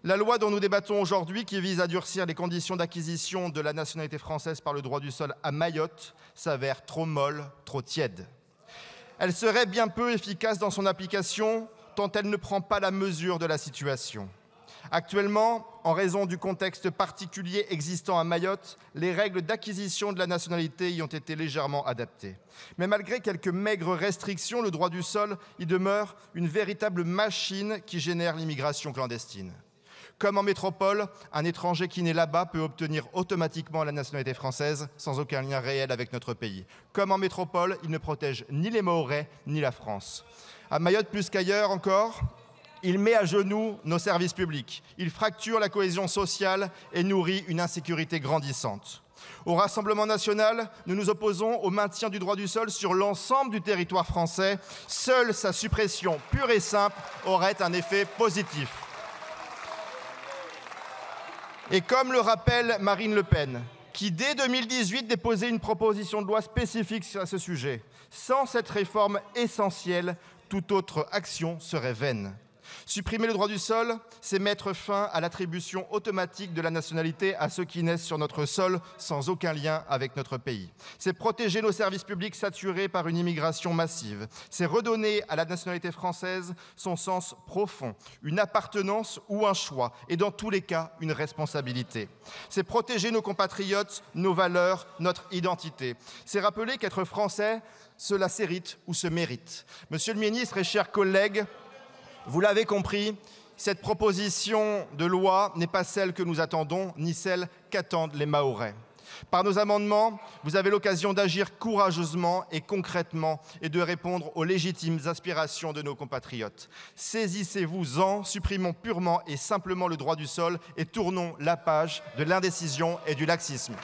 La loi dont nous débattons aujourd'hui, qui vise à durcir les conditions d'acquisition de la nationalité française par le droit du sol à Mayotte, s'avère trop molle, trop tiède. Elle serait bien peu efficace dans son application, tant elle ne prend pas la mesure de la situation. Actuellement, en raison du contexte particulier existant à Mayotte, les règles d'acquisition de la nationalité y ont été légèrement adaptées. Mais malgré quelques maigres restrictions, le droit du sol y demeure une véritable machine qui génère l'immigration clandestine. Comme en métropole, un étranger qui naît là-bas peut obtenir automatiquement la nationalité française sans aucun lien réel avec notre pays. Comme en métropole, il ne protège ni les Mahorais ni la France. À Mayotte, plus qu'ailleurs encore, il met à genoux nos services publics. Il fracture la cohésion sociale et nourrit une insécurité grandissante. Au Rassemblement national, nous nous opposons au maintien du droit du sol sur l'ensemble du territoire français. Seule sa suppression pure et simple aurait un effet positif. Et comme le rappelle Marine Le Pen, qui dès 2018 déposait une proposition de loi spécifique à ce sujet, sans cette réforme essentielle, toute autre action serait vaine. Supprimer le droit du sol, c'est mettre fin à l'attribution automatique de la nationalité à ceux qui naissent sur notre sol sans aucun lien avec notre pays. C'est protéger nos services publics saturés par une immigration massive. C'est redonner à la nationalité française son sens profond, une appartenance ou un choix, et dans tous les cas, une responsabilité. C'est protéger nos compatriotes, nos valeurs, notre identité. C'est rappeler qu'être français, cela s'hérite ou se mérite. Monsieur le ministre et chers collègues, vous l'avez compris, cette proposition de loi n'est pas celle que nous attendons, ni celle qu'attendent les Mahorais. Par nos amendements, vous avez l'occasion d'agir courageusement et concrètement et de répondre aux légitimes aspirations de nos compatriotes. Saisissez-vous-en, supprimons purement et simplement le droit du sol et tournons la page de l'indécision et du laxisme.